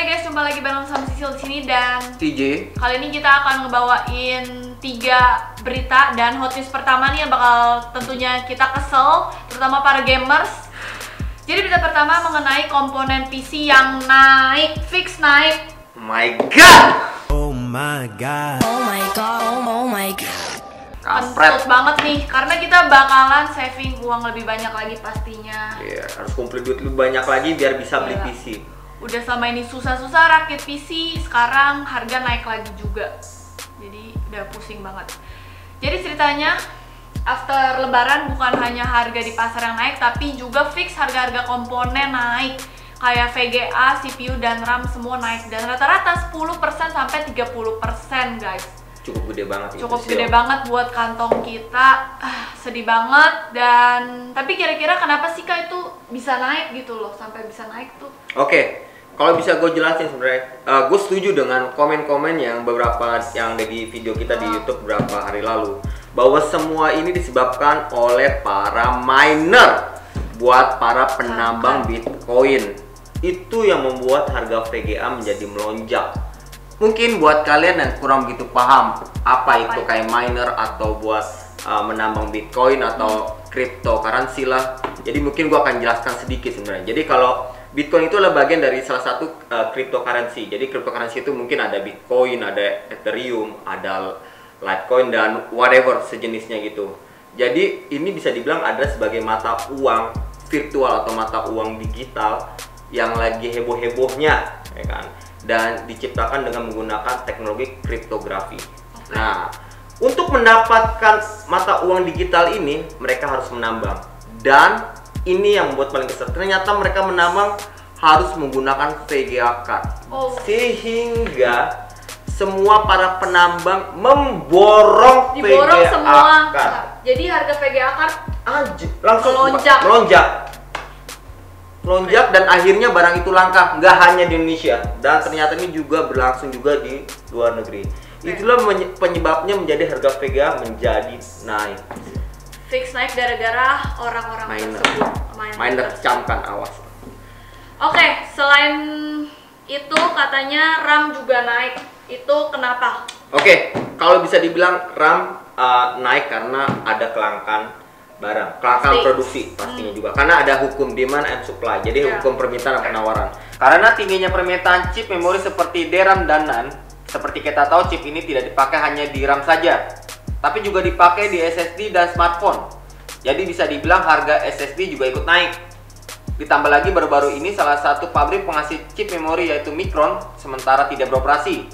Hai guys, jumpa lagi bareng sama Sisil di sini dan TJ. Kali ini kita akan ngebawain 3 berita dan hot news pertama nih yang bakal tentunya kita kesel, terutama para gamers. Jadi berita pertama mengenai komponen PC yang naik, fix naik. My God. Oh my god. Oh my god, oh my god. Kentut banget nih, karena kita bakalan saving uang lebih banyak lagi pastinya. Iya, harus kumpulin duit lebih banyak lagi biar bisa beli Gila. PC. Udah sama ini susah-susah rakit PC, sekarang harga naik lagi juga. Jadi udah pusing banget. Jadi ceritanya after lebaran bukan hanya harga di pasar yang naik, tapi juga fix harga-harga komponen naik. Kayak VGA, CPU, dan RAM semua naik. Dan rata-rata 10% sampai 30% guys. Cukup gede banget. Cukup itu, gede Sil. banget buat kantong kita. Sedih banget. Dan tapi kira-kira kenapa sih Kak itu bisa naik gitu loh, sampai bisa naik tuh? Oke, kalau bisa gue jelasin sebenarnya, gue setuju dengan komen-komen yang beberapa yang ada di video kita di YouTube beberapa hari lalu, bahwa semua ini disebabkan oleh para miner, buat para penambang Bitcoin. Itu yang membuat harga VGA menjadi melonjak. Mungkin buat kalian yang kurang begitu paham apa itu kayak miner atau buat menambang Bitcoin atau cryptocurrency lah. Jadi mungkin gua akan jelaskan sedikit sebenarnya. Jadi kalau Bitcoin itu adalah bagian dari salah satu cryptocurrency. Jadi cryptocurrency itu mungkin ada Bitcoin, ada Ethereum, ada Litecoin dan whatever sejenisnya gitu. Jadi ini bisa dibilang ada sebagai mata uang virtual atau mata uang digital yang lagi heboh-hebohnya, ya kan? Dan diciptakan dengan menggunakan teknologi kriptografi. Nah, untuk mendapatkan mata uang digital ini, mereka harus menambang. Dan ini yang membuat paling kesel. Ternyata mereka menambang harus menggunakan VGA card. Sehingga semua para penambang memborong Diborong VGA semua. card. Jadi harga VGA card Langsung Melonjak. melonjak dan akhirnya barang itu langka, nggak hanya di Indonesia, dan ternyata ini juga berlangsung juga di luar negeri. Itulah penyebabnya menjadi harga VGA menjadi naik. fix naik gara-gara orang-orang Miner. tersebut. Miner camkan, awas. Oke, selain itu katanya RAM juga naik. Itu kenapa? Oke, kalau bisa dibilang RAM naik karena ada kelangkaan barang, kelangkaan Pasti. produksi pastinya juga, karena ada hukum demand and supply, jadi Ya. hukum permintaan dan penawaran. Karena tingginya permintaan chip memori seperti DRAM dan NAND, seperti kita tahu chip ini tidak dipakai hanya di RAM saja, tapi juga dipakai di SSD dan smartphone. Jadi bisa dibilang harga SSD juga ikut naik. Ditambah lagi baru-baru ini salah satu pabrik penghasil chip memori yaitu Micron sementara tidak beroperasi,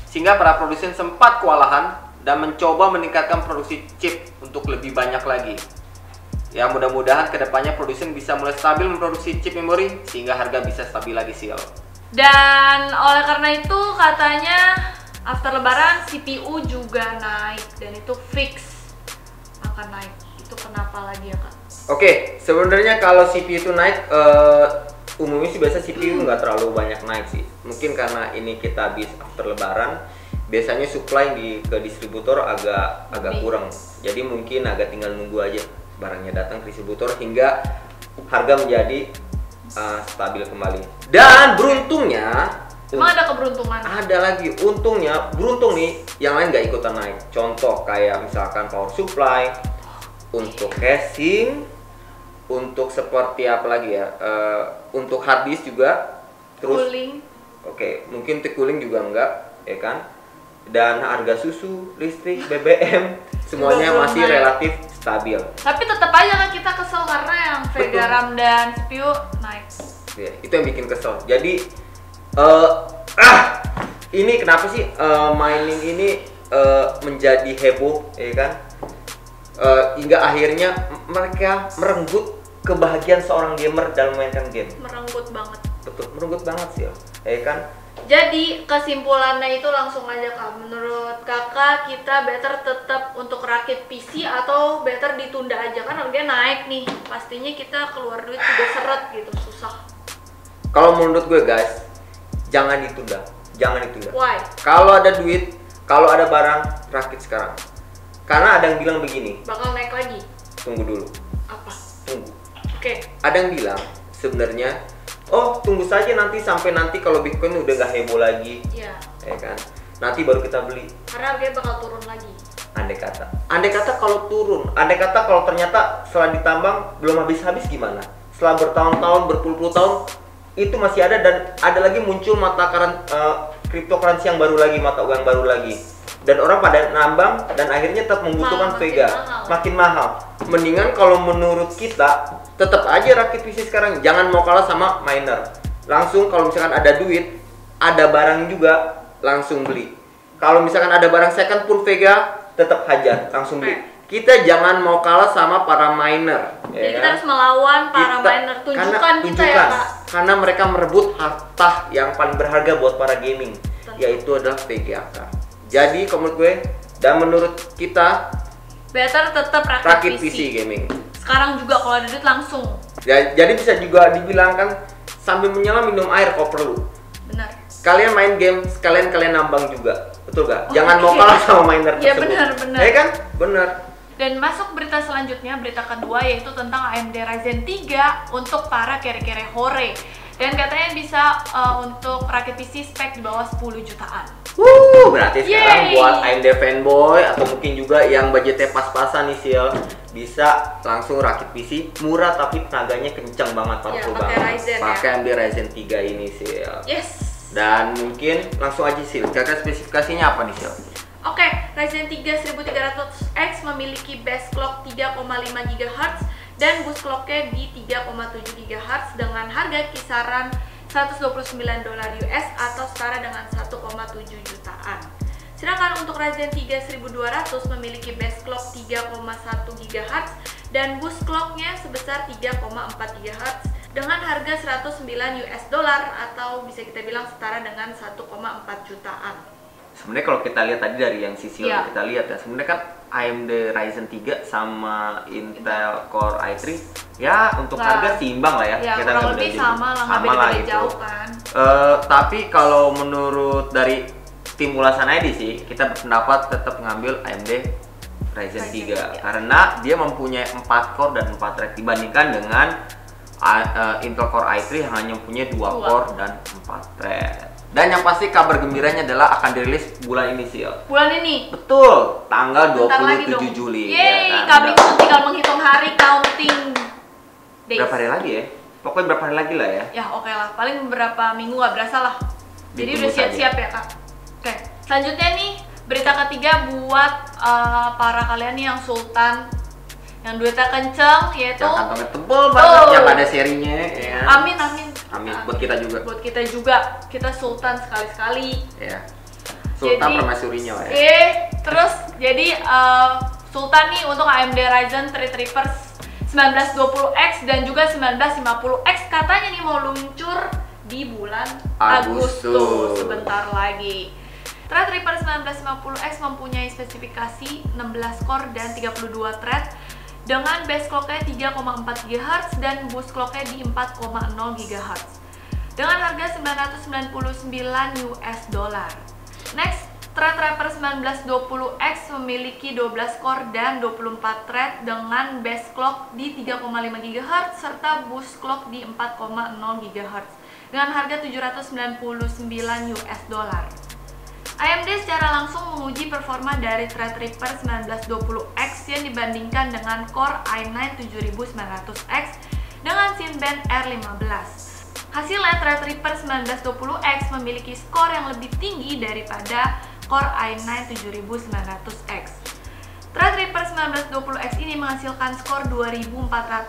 sehingga para produsen sempat kewalahan dan mencoba meningkatkan produksi chip untuk lebih banyak lagi. Ya, mudah-mudahan kedepannya produsen bisa mulai stabil memproduksi chip memori sehingga harga bisa stabil lagi, Sil. Dan oleh karena itu katanya after lebaran CPU juga naik dan itu fix akan naik. Itu kenapa lagi ya Kak? Oke, sebenarnya kalau CPU itu naik, umumnya sih biasa CPU nggak terlalu banyak naik sih. Mungkin karena ini kita habis after lebaran, biasanya supply ke distributor agak kurang. Jadi mungkin agak tinggal nunggu aja barangnya datang ke distributor hingga harga menjadi stabil kembali. Dan beruntungnya, Emang ada keberuntungan? ada lagi untungnya, beruntung nih yang lain nggak ikutan naik. Contoh kayak misalkan power supply, untuk casing, untuk seperti apa lagi ya, untuk hard disk juga, terus Cooling. oke, mungkin untuk cooling juga enggak, ya kan? Dan harga susu, listrik, BBM semuanya Belum masih naik. relatif stabil. Tapi tetap aja kan kita kesel karena yang VGA Betul. RAM dan CPU naik. Ya, itu yang bikin kesel. Jadi ini kenapa sih mining ini menjadi heboh, ya kan? Hingga akhirnya mereka merenggut kebahagiaan seorang gamer dalam memainkan game. Merenggut banget. Betul, merenggut banget sih, ya kan? Jadi kesimpulannya itu langsung aja Kak. Menurut Kakak kita better tetap untuk rakit PC atau better ditunda aja kan harganya naik nih. Pastinya kita keluar duit juga seret gitu, susah. Kalau menurut gue guys, jangan ditunda, jangan ditunda. Why? Kalau ada duit, kalau ada barang, rakit sekarang. Karena ada yang bilang begini, Bakal naik lagi. tunggu dulu, Apa? tunggu. Oke. Ada yang bilang sebenarnya Oh, tunggu saja nanti sampai nanti kalau Bitcoin udah nggak heboh lagi, Iya. ya kan? Nanti baru kita beli. Karena harganya bakal turun lagi. Andai kata kalau turun, andai kata kalau ternyata setelah ditambang belum habis-habis gimana? Setelah bertahun-tahun, berpuluh-puluh tahun itu masih ada dan ada lagi muncul cryptocurrency yang baru lagi, mata uang baru lagi. Dan orang pada nambang dan akhirnya tetap membutuhkan Vega, makin mahal. Mendingan kalau menurut kita tetap aja rakit PC sekarang jangan mau kalah sama miner. Langsung kalau misalkan ada duit, ada barang juga langsung beli. Kalau misalkan ada barang second pun Vega tetap hajar, langsung beli. Kita jangan mau kalah sama para miner. Jadi kita harus melawan para miner. Tunjukkan kita ya, Kak. Karena mereka merebut harta yang paling berharga buat para gaming, yaitu adalah VGA. Jadi kalau menurut gue dan menurut kita better tetap rakit PC gaming. Sekarang juga kalau ada duit langsung. Ya, jadi bisa juga dibilangkan sambil menyelam minum air kalau perlu. Benar. Kalian main game, sekalian kalian nambang juga. Betul gak? Jangan mau kalah sama miner Iya tersebut. benar. Ya kan? Benar. Dan masuk berita selanjutnya, berita kedua yaitu tentang AMD Ryzen 3 untuk para kere-kere hore. Dan katanya bisa untuk rakit PC spek di bawah 10 jutaan. Berarti sekarang buat AMD fanboy atau mungkin juga yang budgetnya pas-pasan nih Sil, bisa langsung rakit PC murah tapi tenaganya kencang banget, powerful banget. Pakai AMD Ryzen 3 ini Sil. Yes. Dan mungkin langsung aja Sil, kira-kira spesifikasinya apa nih Sil? Oke, Ryzen 3 1300X memiliki base clock 3,5 GHz dan boost clocknya di 3,7 GHz dengan harga kisaran $129 US atau setara dengan 1,7 jutaan. Sedangkan untuk Ryzen 3 1200 memiliki base clock 3,1 GHz dan boost clocknya sebesar 3,4 GHz dengan harga $109 US atau bisa kita bilang setara dengan 1,4 jutaan. Sebenarnya kalau kita lihat tadi dari yang sisi Iya. kita lihat ya, sebenarnya kan AMD Ryzen 3 sama Intel Core i3 ya untuk harga seimbang lah ya. Ya, Kita kurang nggak lebih beda sama lah, nggak beda-beda jauh kan. Tapi kalau menurut dari tim ulasan ID sih, kita berpendapat tetap ngambil AMD Ryzen 3 karena dia mempunyai 4 core dan 4 thread dibandingkan dengan Intel Core i3 yang hanya punya 2 core dan 4 thread. Dan yang pasti kabar gembiranya adalah akan dirilis bulan ini sih. Bulan ini? Betul, tanggal Bentar 27 Juli. Yeay, ya kan? kami tinggal menghitung hari, counting days. Berapa hari lagi ya? Pokoknya berapa hari lagi lah ya. Ya oke lah, paling beberapa minggu nggak berasa lah. Jadi Ditunggu udah siap-siap ya Kak. Oke, selanjutnya nih berita ketiga buat para kalian nih yang sultan, yang duitnya kenceng, yaitu Yang kantongnya tebel banget, yang ada serinya ya. Amin. Amin, buat kita juga. Buat kita juga, kita sultan sekali-sekali. Ya. Sultan Jadi, permaisurinya lah ya. Terus jadi sultan nih untuk AMD Ryzen Threadripper 1920X dan juga 1950X katanya nih mau luncur di bulan Agustus sebentar lagi. Threadripper 1950X mempunyai spesifikasi 16 core dan 32 thread dengan base clocknya 3,4 GHz dan boost clocknya di 4,0 GHz dengan harga $999 US. Next, Threadripper 1920X memiliki 12 core dan 24 thread dengan base clock di 3,5 GHz serta boost clock di 4,0 GHz dengan harga $799 US. AMD secara langsung menguji performa dari Threadripper 1920X yang dibandingkan dengan Core i9 7900X dengan Cinnband R15. Hasilnya Threadripper 1920X memiliki skor yang lebih tinggi daripada Core i9 7900X. Threadripper 1920X ini menghasilkan skor 2431,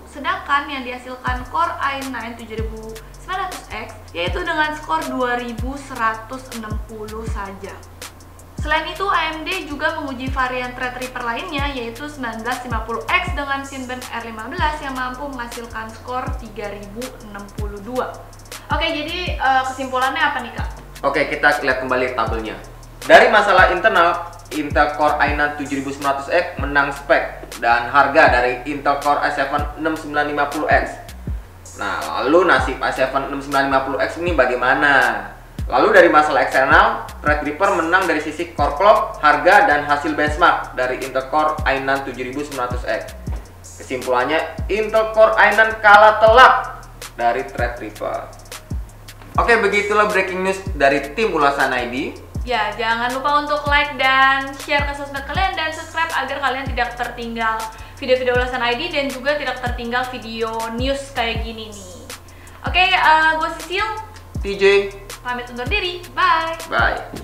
sedangkan yang dihasilkan Core i9 7900X yaitu dengan skor 2160 saja. Selain itu, AMD juga menguji varian Threadripper lainnya yaitu 1950X dengan Cinnband R15 yang mampu menghasilkan skor 3062. Oke, jadi kesimpulannya apa nih Kak? Oke, kita lihat kembali tabelnya. Dari masalah internal, Intel Core i9 7900X menang spek dan harga dari Intel Core i7 6950X. Nah, lalu nasib i7 6950X ini bagaimana? Lalu dari masalah eksternal, Threadripper menang dari sisi core clock, harga, dan hasil benchmark dari Intel Core i9 7900X. Kesimpulannya, Intel Core i9 kalah telak dari Trade River. Oke, begitulah breaking news dari tim Ulasan ID. Ya, jangan lupa untuk like dan share ke sosmed kalian dan subscribe agar kalian tidak tertinggal video-video Ulasan ID dan juga tidak tertinggal video news kayak gini nih. Oke, gue Sisil, TJ, pamit undur diri. Bye. bye.